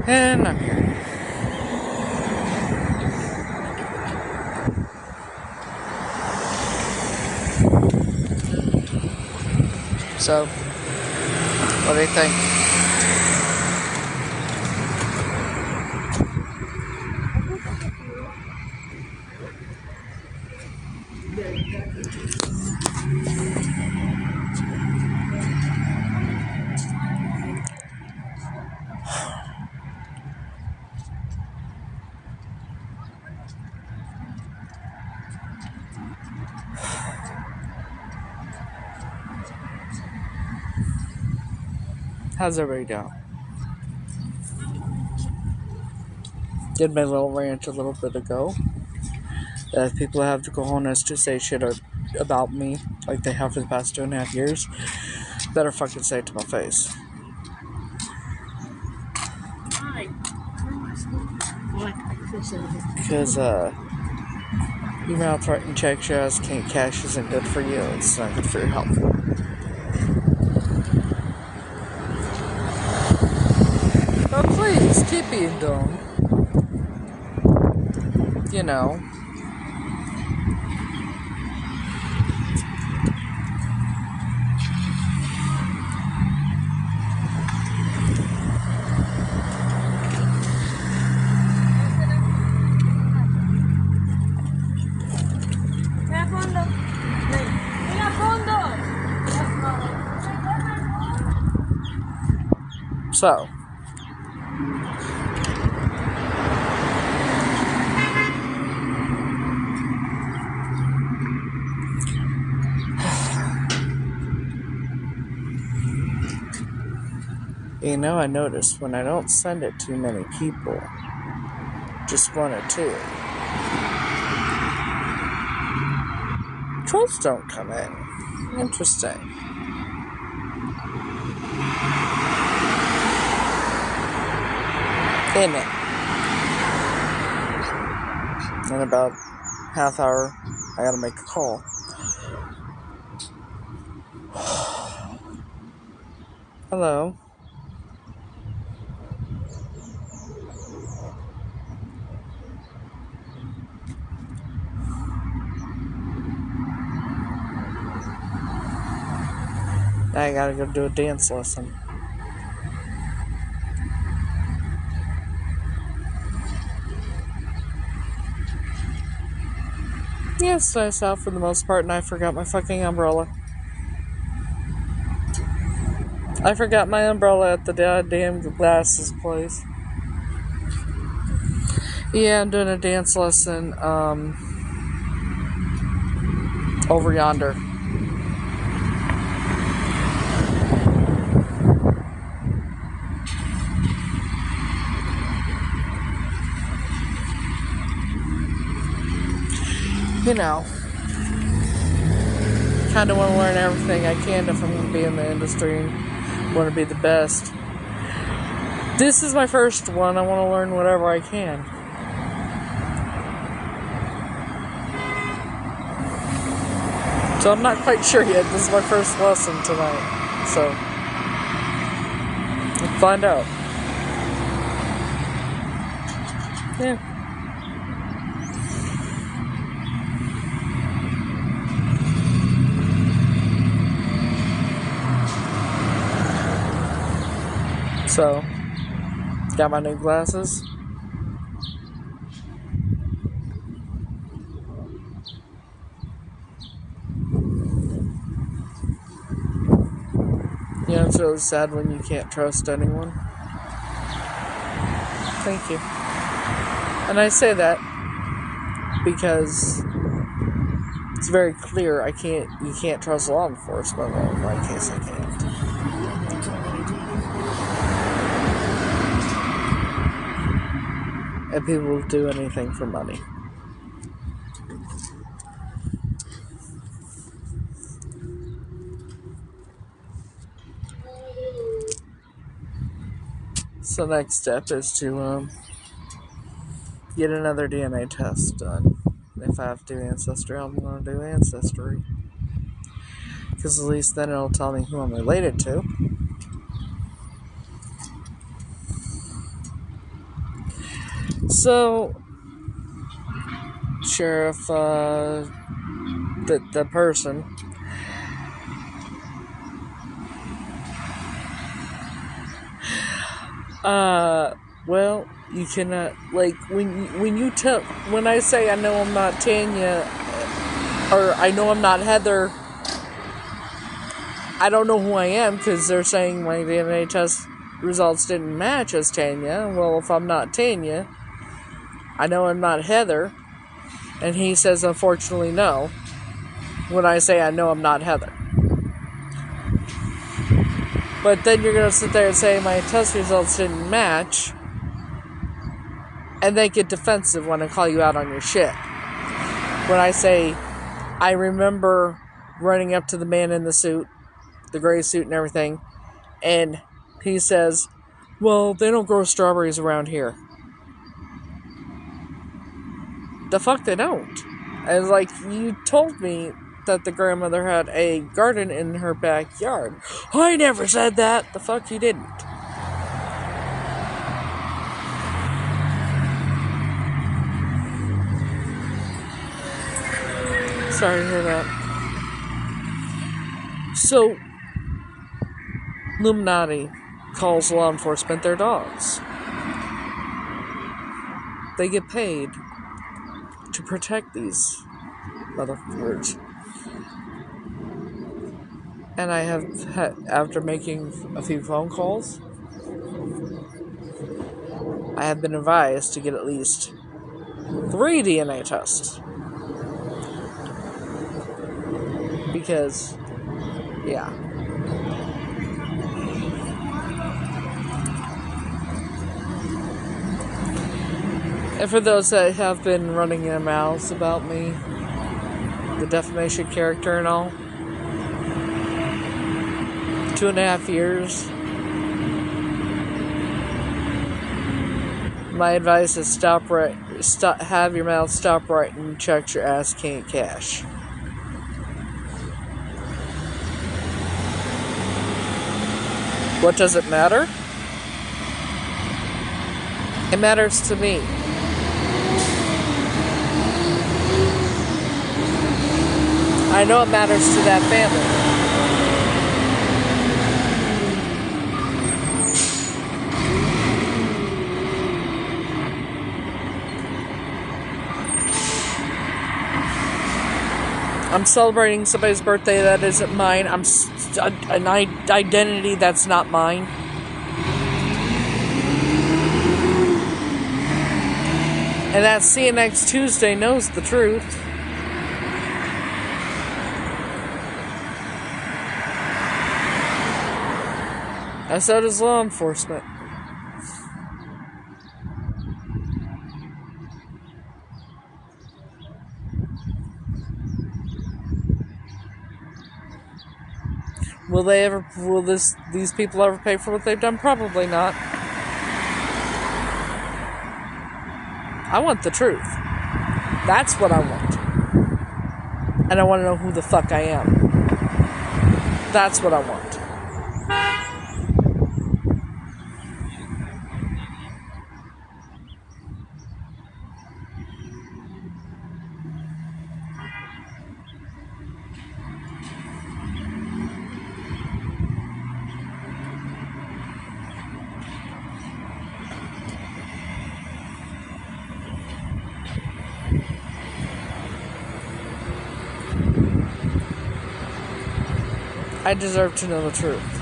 And I'm here. So, what do you think? How's everybody doing? Did my little rant a little bit ago. If people have the cojones to say shit about me like they have for the past 2.5 years, better fucking say it to my face. Because, you mouth writing checks your ass can't cash isn't good for you. It's not good for your health. But please, keep being dumb. You know. So, you know, I noticed when I don't send it to many people, just one or two, trolls don't come in. Interesting. In it. In about half hour, I gotta make a call. Hello. Now I gotta go do a dance lesson. Yeah, it's nice out for the most part, and I forgot my fucking umbrella. I forgot my umbrella at the goddamn glasses place. Yeah, I'm doing a dance lesson, over yonder. You know, kind of want to learn everything I can if I'm going to be in the industry and want to be the best. This is my first one. I want to learn whatever I can. So I'm not quite sure yet. This is my first lesson tonight. So, we'll find out. Yeah. So, got my new glasses. You know, it's really sad when you can't trust anyone. Thank you. And I say that because it's very clear you can't trust law enforcement. Well, in my case, I can't. And people will do anything for money. So next step is to get another DNA test done. If I have to do Ancestry, I'm going to do Ancestry. Because at least then it'll tell me who I'm related to. So, Sheriff, the person, well, you cannot, like, when I say I know I'm not Tanya, or I know I'm not Heather, I don't know who I am, because they're saying my DNA test results didn't match as Tanya. Well, if I'm not Tanya, I know I'm not Heather, and he says, unfortunately, no, when I say I know I'm not Heather. But then you're going to sit there and say my test results didn't match, and then get defensive when I call you out on your shit. When I say, I remember running up to the man in the suit, the gray suit and everything, and he says, well, they don't grow strawberries around here. The fuck they don't. And like, you told me that the grandmother had a garden in her backyard. I never said that. The fuck you didn't. Sorry to hear that. So, Illuminati calls law enforcement their dogs. They get paid to protect these motherfuckers. And I have had, after making a few phone calls, I have been advised to get at least 3 DNA tests. Because, yeah. And for those that have been running their mouths about me, the defamation character and all, 2.5 years, my advice is have your mouth stop writing checks your ass can't cash. What does it matter? It matters to me. I know it matters to that family. I'm celebrating somebody's birthday that isn't mine. I'm an identity that's not mine. And that See You Next Tuesday knows the truth. And so does law enforcement. Will these people ever pay for what they've done? Probably not. I want the truth. That's what I want. And I want to know who the fuck I am. That's what I want. I deserve to know the truth.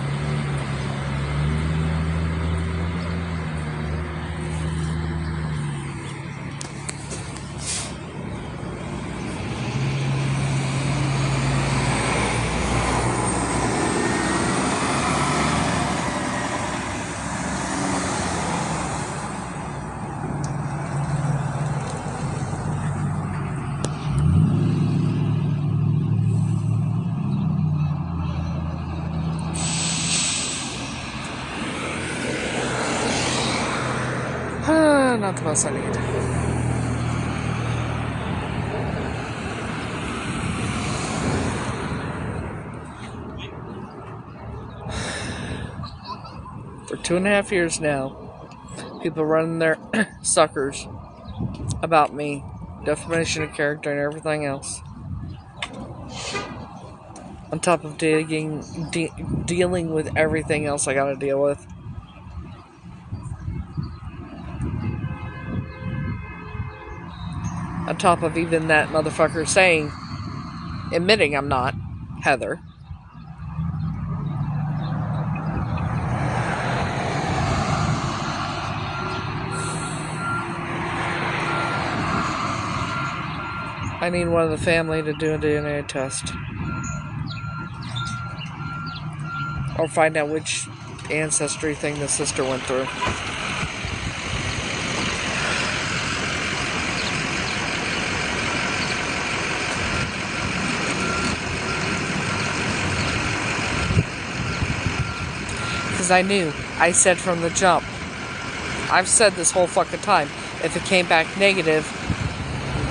Not the most I need. For 2.5 years now, people running their suckers about me. Defamation of character and everything else. On top of dealing with everything else I gotta deal with. On top of even that motherfucker admitting I'm not Heather. I need one of the family to do a DNA test. Or find out which ancestry thing the sister went through. Because I knew. I said from the jump. I've said this whole fucking time. If it came back negative,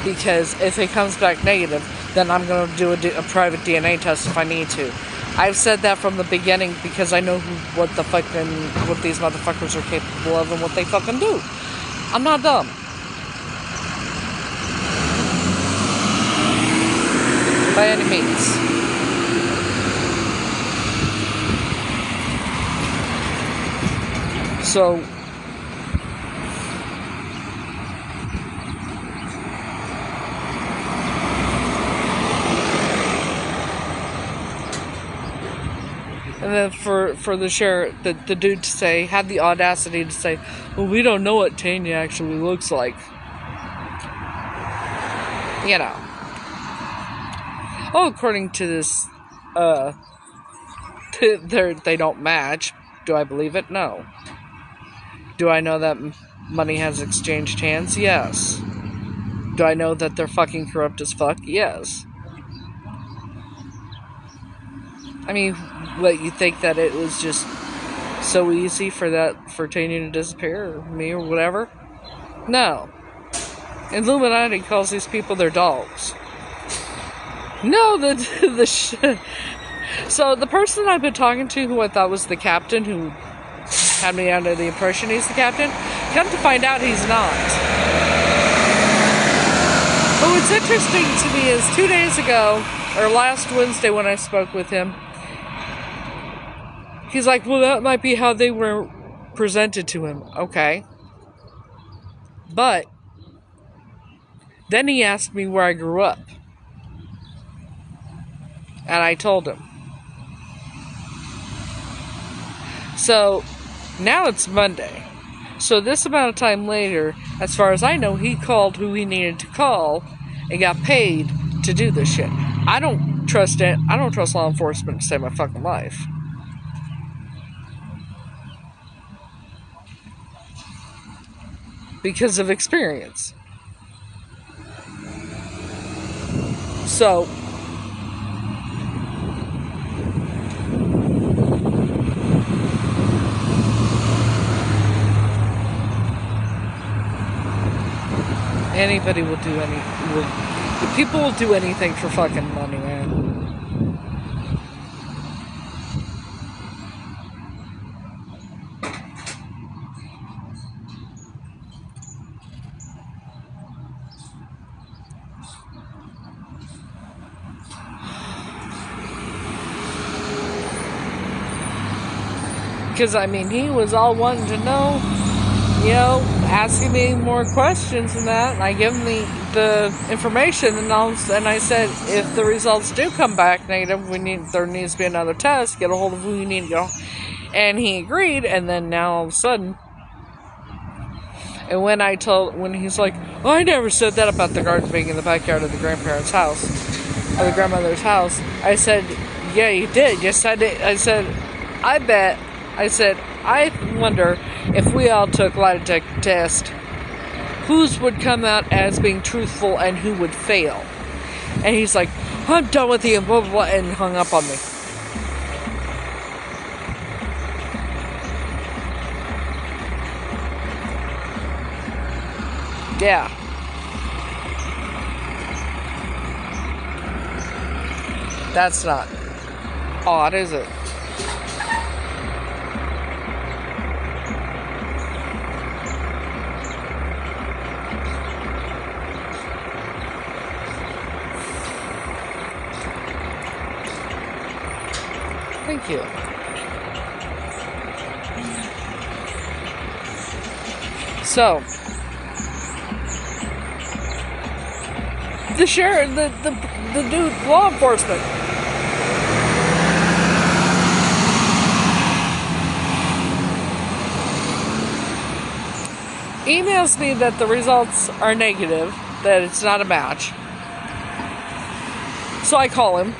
because if it comes back negative, then I'm going to do a private DNA test if I need to. I've said that from the beginning because I know what these motherfuckers are capable of and what they fucking do. I'm not dumb. By any means. So, and then for the sheriff, the dude to say, had the audacity to say, well, we don't know what Tanya actually looks like. You know. Oh, according to this, they don't match. Do I believe it? No. Do I know that money has exchanged hands? Yes. Do I know that they're fucking corrupt as fuck? Yes. I mean, what, you think that it was just so easy for Tanya to disappear, or me, or whatever? No. Illuminati calls these people their dogs. No, so the person I've been talking to, who I thought was the captain, who had me under the impression he's the captain, come to find out he's not. But what's interesting to me is 2 days ago, or last Wednesday when I spoke with him, he's like, well, that might be how they were presented to him. Okay. But then he asked me where I grew up. And I told him. So, now it's Monday. So this amount of time later, as far as I know, he called who he needed to call and got paid to do this shit. I don't trust it. I don't trust law enforcement to save my fucking life. Because of experience. So, anybody will do people will do anything for fucking money, man. Because, I mean, he was all wanting to know, you know, asking me more questions and that, and I gave him the information, and I said, if the results do come back negative, there needs to be another test, get a hold of who you need to go, and he agreed, and then now all of a sudden, and when he's like, oh, I never said that about the garden being in the backyard of the grandparents' house, or the grandmother's house, I said, yeah, you did, yes, I did, I said, I bet, I said, I wonder if we all took lie detector test, whose would come out as being truthful and who would fail. And he's like, I'm done with you, blah, blah, blah, and hung up on me. Yeah. That's not odd, is it? Thank you. So, the sheriff, the dude, law enforcement, emails me that the results are negative, that it's not a match. So I call him,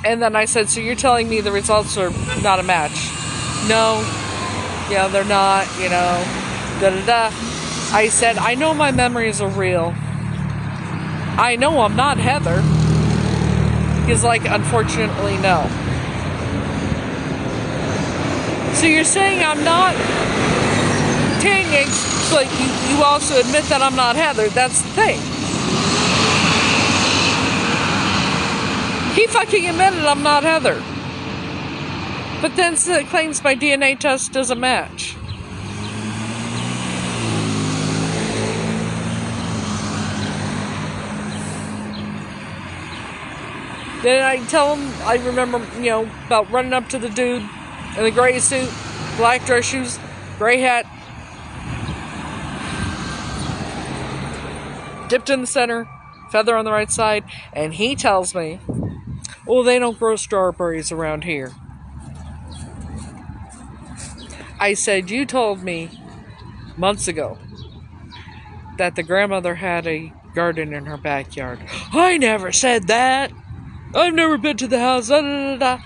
and then I said, so you're telling me the results are not a match? No, yeah, they're not, you know, da-da-da. I said, I know my memories are real. I know I'm not Heather. He's like, unfortunately, no. So you're saying I'm not Tanya, but you also admit that I'm not Heather. That's the thing. He fucking admitted I'm not Heather. But then claims my DNA test doesn't match. Then I tell him, I remember, about running up to the dude in the gray suit, black dress shoes, gray hat, dipped in the center, feather on the right side, and he tells me, well, they don't grow strawberries around here. I said, you told me months ago that the grandmother had a garden in her backyard. I never said that. I've never been to the house. Da, da, da, da.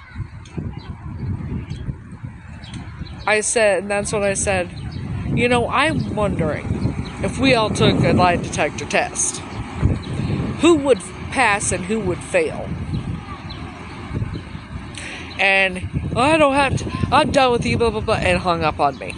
I said, and that's what I said, I'm wondering if we all took a lie detector test, who would pass and who would fail? And I don't have to, I'm done with you, blah, blah, blah, and hung up on me.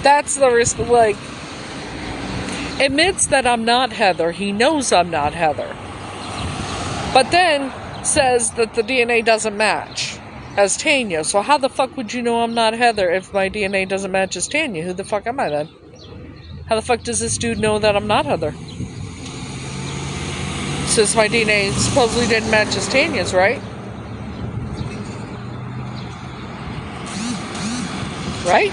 That's the risk, admits that I'm not Heather. He knows I'm not Heather. But then says that the DNA doesn't match as Tanya. So how the fuck would you know I'm not Heather if my DNA doesn't match as Tanya? Who the fuck am I then? How the fuck does this dude know that I'm not Heather? Since my DNA supposedly didn't match as Tanya's, right? Right?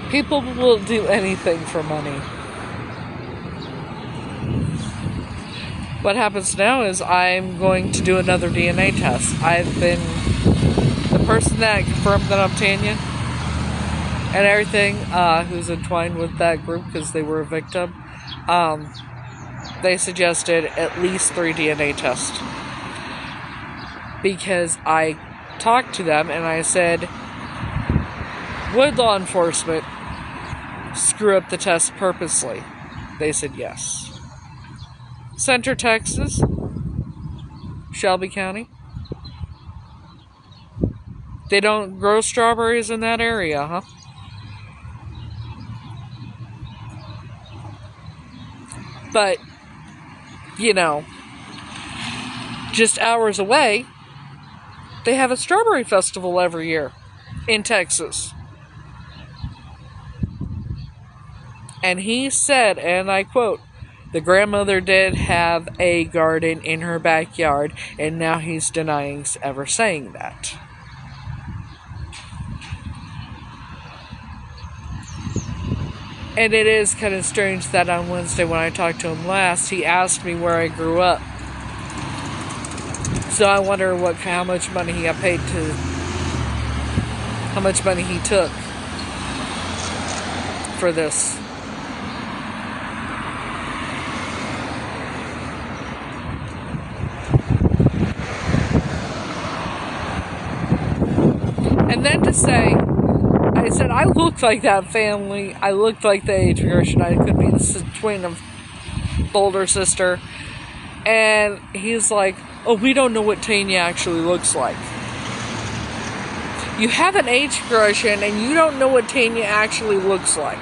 People will do anything for money. What happens now is I'm going to do another DNA test. I've been the person that confirmed that I'm Tanya and everything, who's entwined with that group because they were a victim. They suggested at least 3 DNA tests because I talked to them and I said, would law enforcement screw up the test purposely? They said yes. Center, Texas, Shelby County. They don't grow strawberries in that area, huh? But, just hours away, they have a strawberry festival every year in Texas. And he said, and I quote, the grandmother did have a garden in her backyard, and now he's denying ever saying that. And it is kind of strange that on Wednesday when I talked to him last, he asked me where I grew up. So I wonder how much money he got paid to, how much money he took for this. And then to say, I said, I looked like that family. I looked like the age progression. I could be the twin of older sister. And he's like, oh, we don't know what Tanya actually looks like. You have an age progression and you don't know what Tanya actually looks like.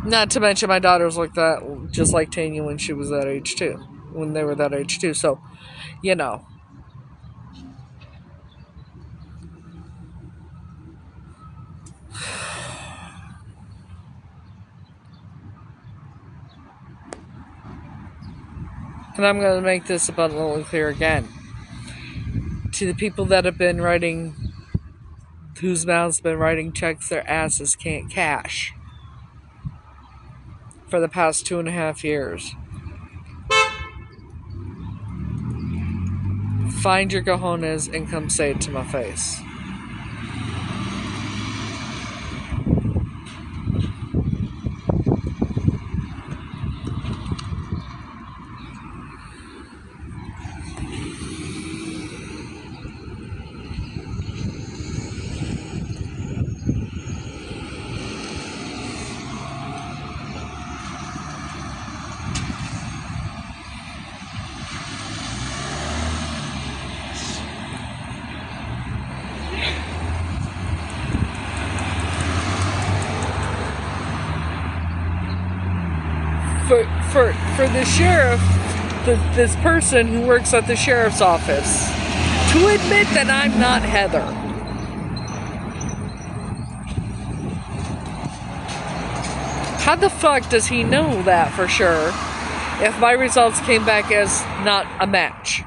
Not to mention my daughters like that, just like Tanya when she was that age too. When they were that age too. So, you know. And I'm going to make this abundantly clear again. To the people that have been writing, whose mouths been writing checks their asses can't cash for the past 2.5 years. Find your cojones and come say it to my face. For the sheriff, this person who works at the sheriff's office, to admit that I'm not Heather. How the fuck does he know that for sure if my results came back as not a match?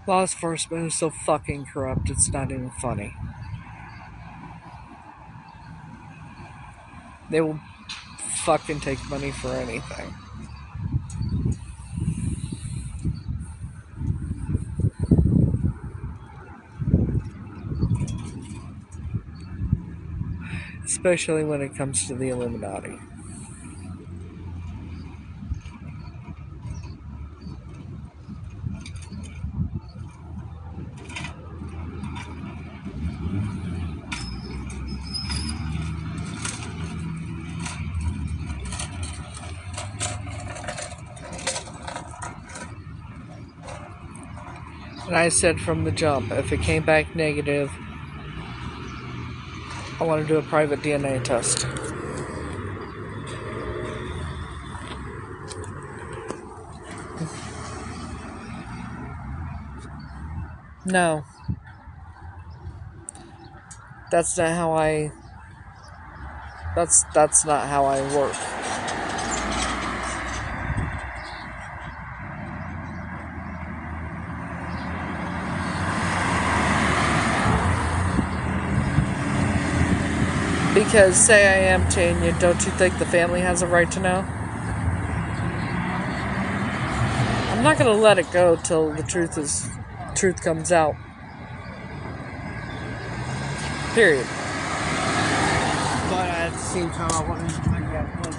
Law enforcement is so fucking corrupt, it's not even funny. They will fucking take money for anything. Especially when it comes to the Illuminati. And I said from the jump, if it came back negative, I want to do a private DNA test. No. That's not how I... That's not how I work. Because say I am Tanya, don't you think the family has a right to know? I'm not gonna let it go till the truth comes out. Period. But at the same time, I want to find out what.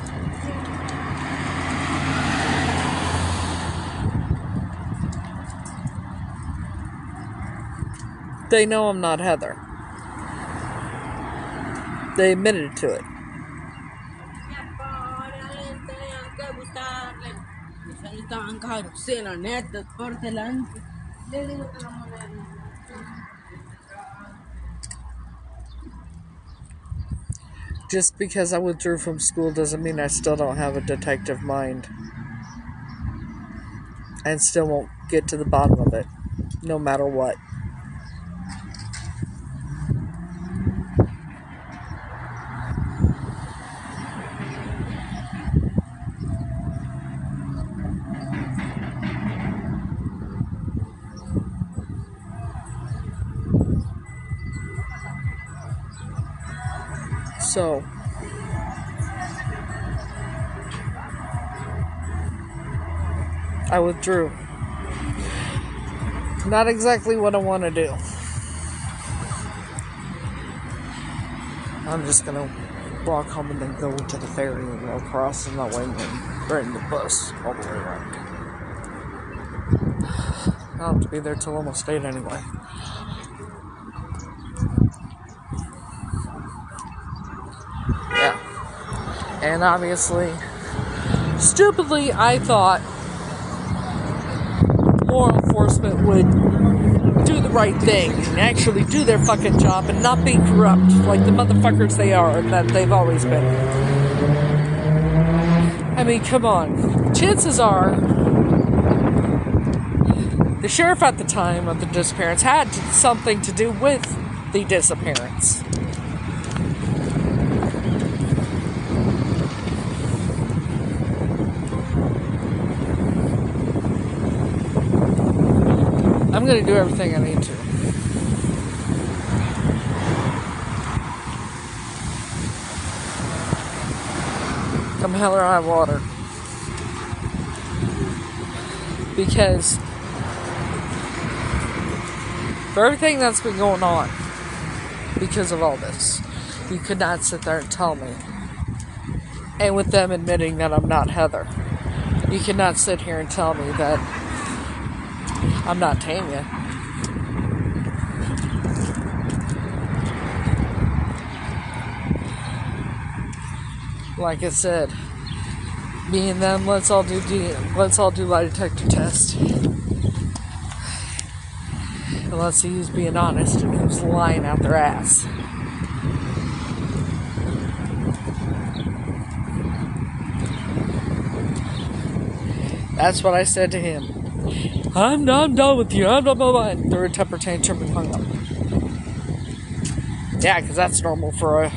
They know I'm not Heather. They admitted to it. Just because I withdrew from school doesn't mean I still don't have a detective mind. And still won't get to the bottom of it, no matter what. So, I withdrew. Not exactly what I want to do. I'm just gonna walk home and then go to the ferry and go across and that way and then bring the bus all the way around. I'll have to be there till almost 8 anyway. Yeah. And obviously, stupidly, I thought law enforcement would do the right thing and actually do their fucking job and not be corrupt like the motherfuckers they are and that they've always been. I mean, come on. Chances are the sheriff at the time of the disappearance had something to do with the disappearance. I'm going to do everything I need to. Come hell or high water. Because for everything that's been going on, because of all this, you could not sit there and tell me. And with them admitting that I'm not Heather, you cannot sit here and tell me that I'm not Tanya. Like I said, me and them, let's all do lie detector test. And let's see who's being honest and who's lying out their ass. That's what I said to him. I'm done with you. I'm done. And threw a temper tantrum and hung up. Yeah, because that's normal for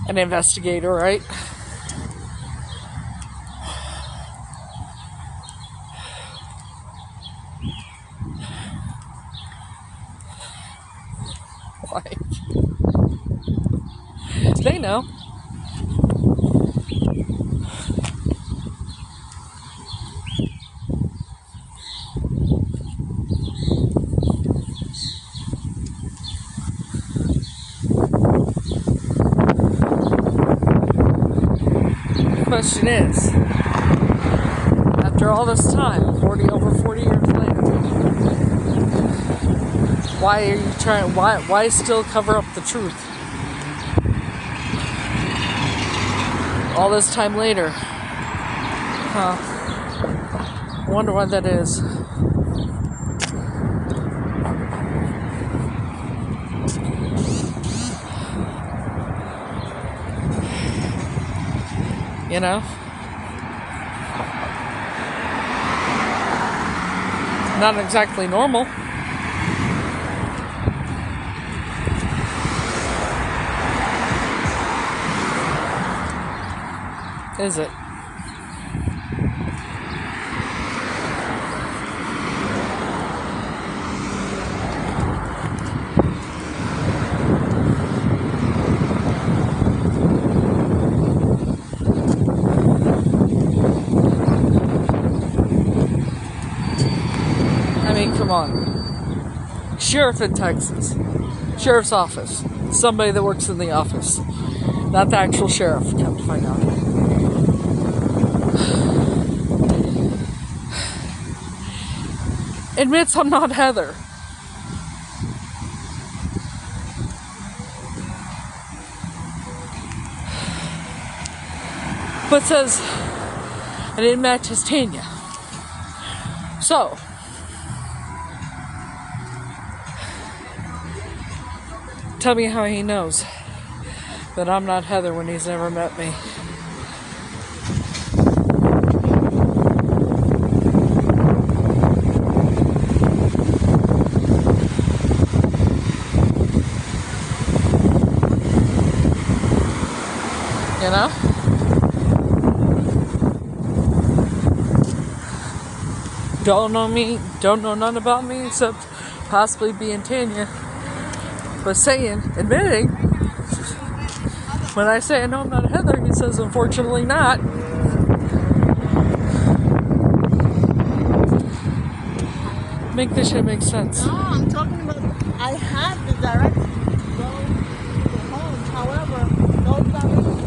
an investigator, right? Like, they know. Question is, after all this time, over 40 years later, why are you trying? Why still cover up the truth? All this time later, I wonder why that is. You know? Not exactly normal. Is it? Come on. Sheriff in Texas. Sheriff's office. Somebody that works in the office. Not the actual sheriff, come to find out. Admits I'm not Heather. But says I didn't match his Tanya. So, tell me how he knows that I'm not Heather when he's never met me. You know? Don't know me, don't know none about me except possibly being Tanya. But admitting, when I say I know I'm not Heather, he says, unfortunately not. Make this shit make sense. No, I'm talking about, I have the directions to go to home. However, those directions.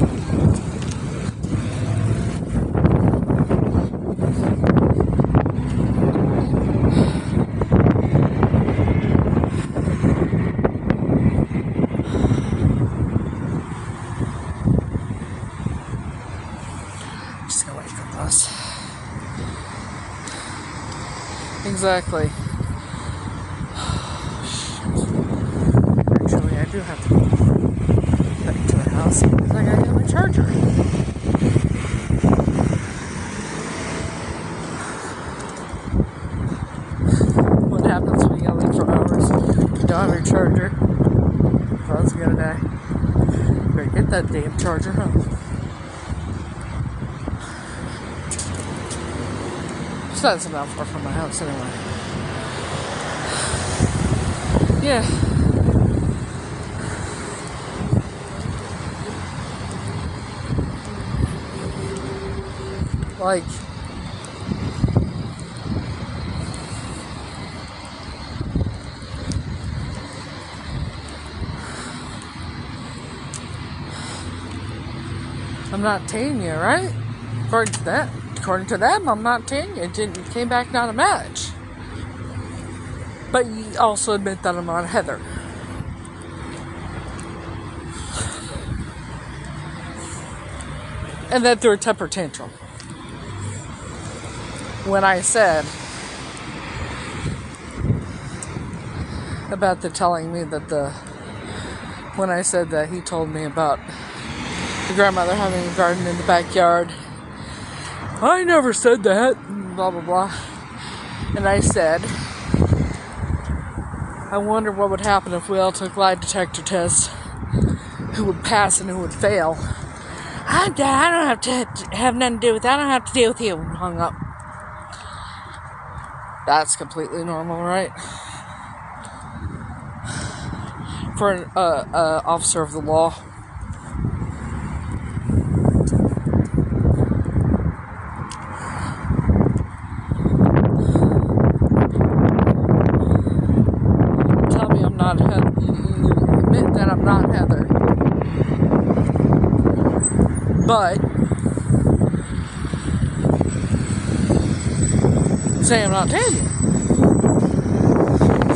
exactly. Actually, I do have to go back to the house because I gotta get my charger. What happens when you gotta leave for hours? You don't have your charger. Phone's gonna die. Better get that damn charger, huh? Besides, I'm not far from my house anyway. Yeah. Like, I'm not teeing you, right? According to them, I'm not teeing you. It came back not a match. But you also admit that I'm not Heather. And that threw a temper tantrum. When I said about the telling me that when I said that he told me about the grandmother having a garden in the backyard. I never said that, blah, blah, blah. And I said, I wonder what would happen if we all took lie detector tests. Who would pass and who would fail. I'm dead. I don't have to have nothing to do with that. I don't have to deal with you. Hung up. That's completely normal, right? For an officer of the law. Tell me I'm not Heather. You admit that I'm not Heather. But say I'm not Tanya.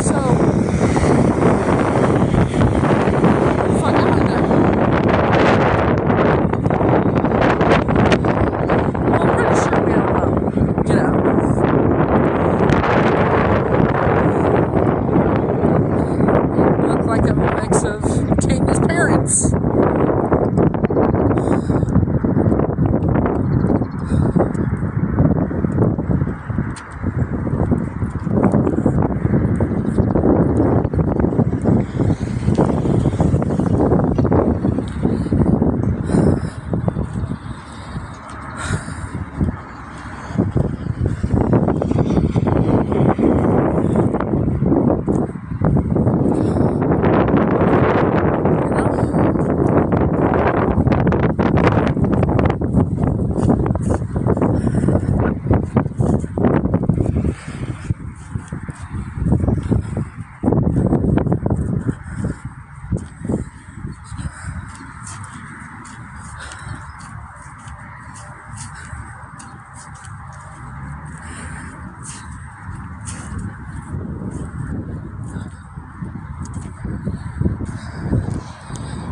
So fuck out of there. Well, I'm pretty sure we don't know. You know. Look like a mix of Tanya's parents.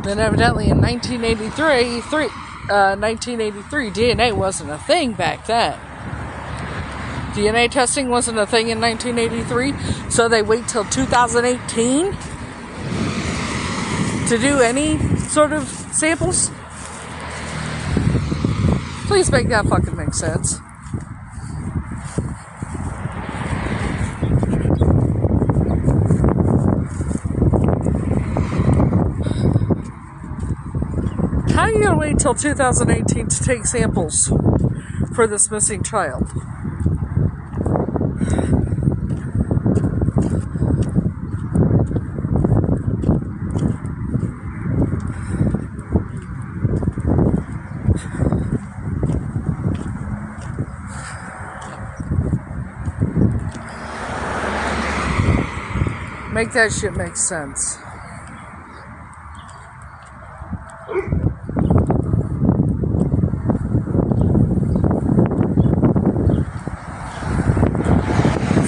Then evidently in 1983, DNA wasn't a thing back then. DNA testing wasn't a thing in 1983, so they wait till 2018 to do any sort of samples? Please make that fucking make sense. How are you going to wait till 2018 to take samples for this missing child? Make that shit make sense.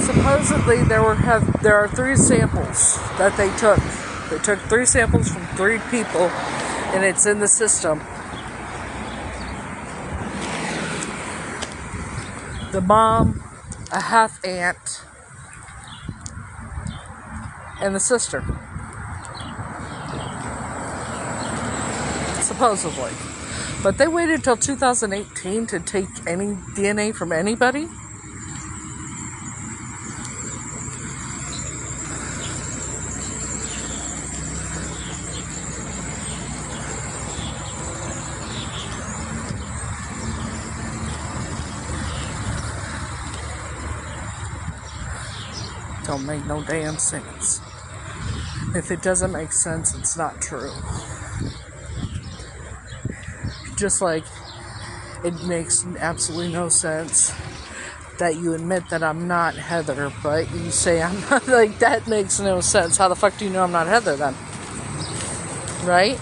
Supposedly there are 3 samples that they took. They took 3 samples from 3 people, and it's in the system. The mom, a half aunt, and the sister. Supposedly. But they waited till 2018 to take any DNA from anybody? Don't make no damn sense. If it doesn't make sense, it's not true. Just like it makes absolutely no sense that you admit that I'm not Heather, but you say I'm not. Like, that makes no sense. How the fuck do you know I'm not Heather then? Right?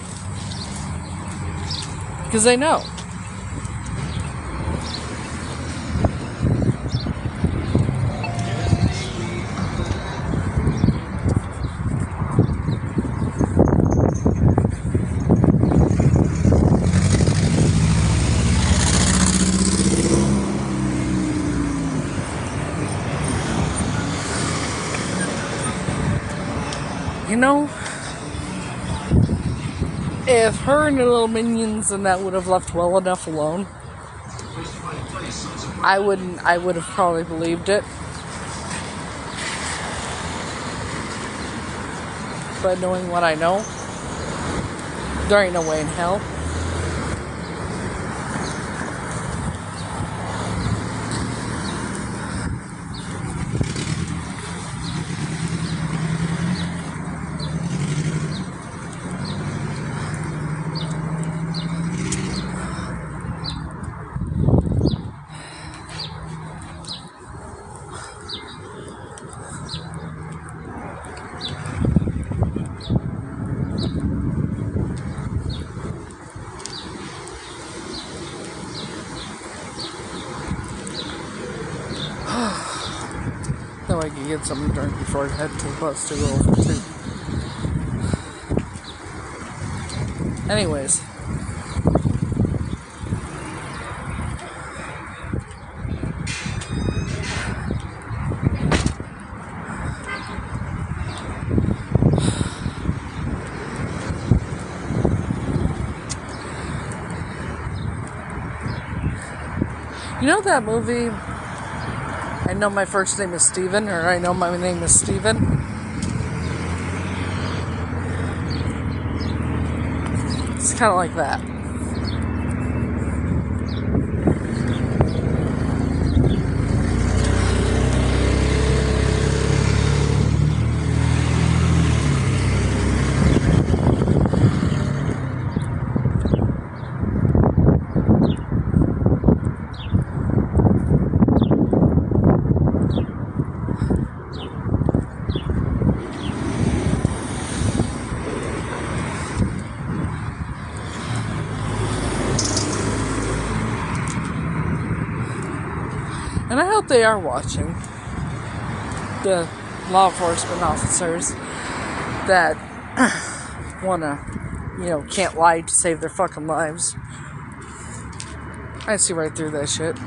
Because they know. You know, if her and her little minions and that would have left well enough alone, I would have probably believed it. But knowing what I know, there ain't no way in hell. So I can get something to drink before I head to the bus to go over to. Anyways. You know that movie, I Know My First Name is Steven, or I Know My Name is Steven? It's kind of like that. And I hope they are watching, the law enforcement officers that can't lie to save their fucking lives. I see right through that shit.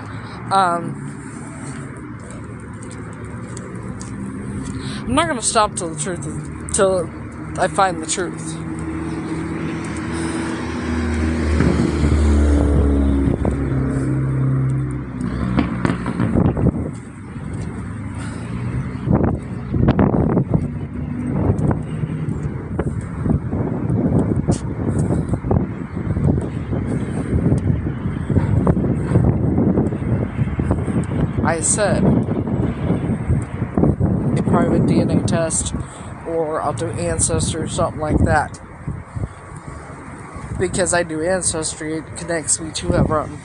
I'm not gonna stop till I find the truth. I said a private DNA test, or I'll do Ancestry or something like that. Because I do Ancestry, it connects me to whoever I'm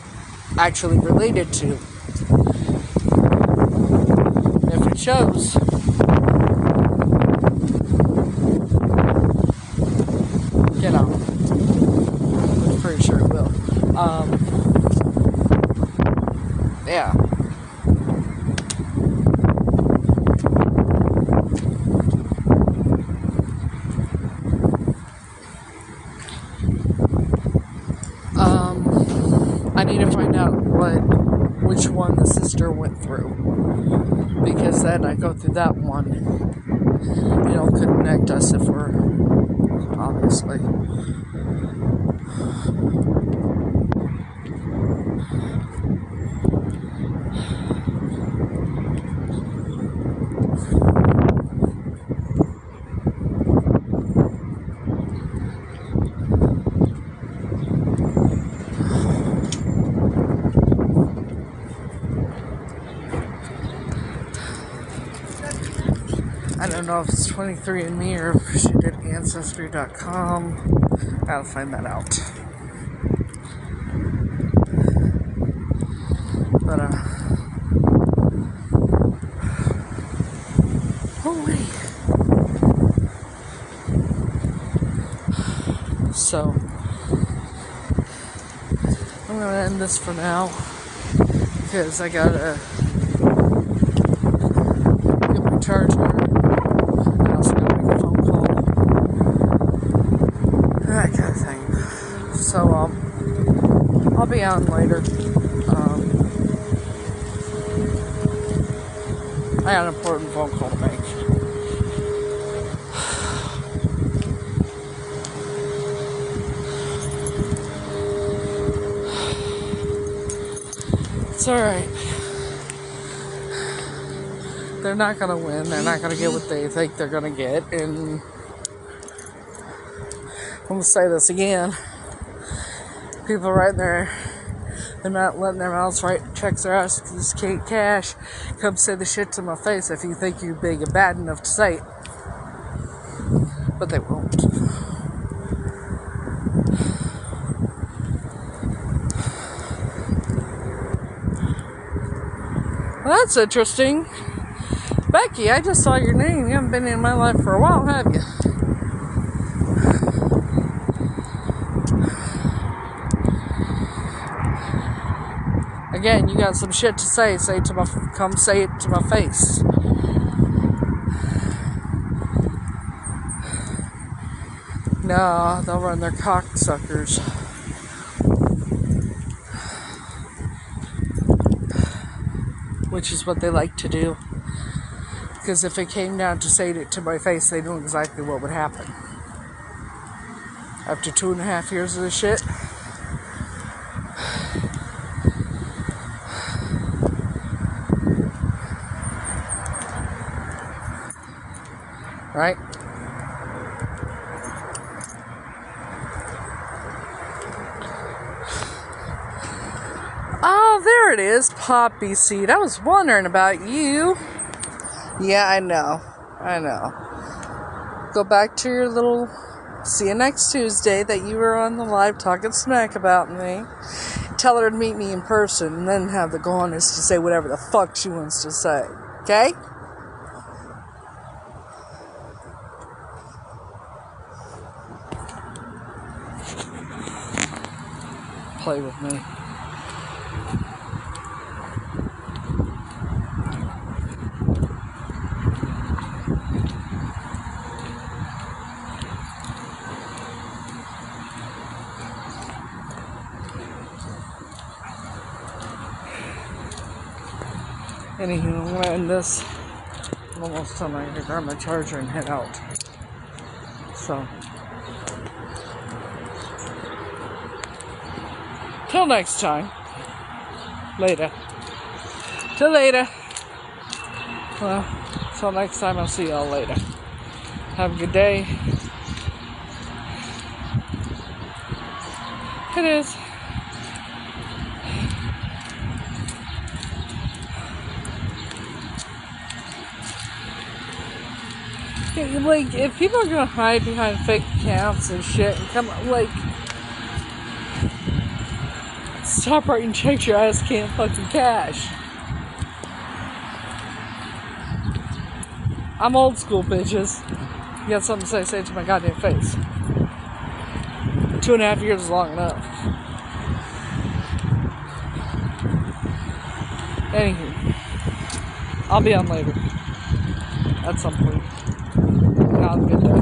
actually related to. If it shows, I'm pretty sure it will. Yeah. I need to find out which one the sister went through, because then I go through that one, couldn't connect us if we're obviously. I don't know if it's 23andMe or if she did Ancestry.com. Gotta find that out. But, holy. So, I'm gonna end this for now because I gotta get my charger. I also gotta make a phone call. That kind of thing. So, I'll be on later. I got an important phone call to make. It's alright. They're not gonna win. They're not gonna get what they think they're gonna get. And I'm gonna say this again. People right there, they're not letting their mouths write checks their ass because this can't cash. Come say the shit to my face if you think you're big and bad enough to say it. But they won't. Well, that's interesting. Becky, I just saw your name. You haven't been in my life for a while, have you? Again, you got some shit to say. Come say it to my face. No, they'll run their cocksuckers. Which is what they like to do. Because if it came down to saying it to my face, they knew exactly what would happen. After 2.5 years of this shit. Right? Oh, there it is, Poppy Seed. I was wondering about you. Yeah, I know. Go back to your little... See you next Tuesday that you were on the live talking smack about me. Tell her to meet me in person and then have the goodness to say whatever the fuck she wants to say. Okay? Play with me. Anywho, I'm gonna end this. I'm almost done. I gotta grab my charger and head out. So, till next time. Later. Till later. Well, till next time, I'll see y'all later. Have a good day. It is. Like, if people are gonna hide behind fake accounts and shit and come like, stop writing checks your ass can't fucking cash. I'm old school, bitches. You got something to say it to my goddamn face. 2.5 years is long enough. Anywho, I'll be on later. At some point. Have a good day.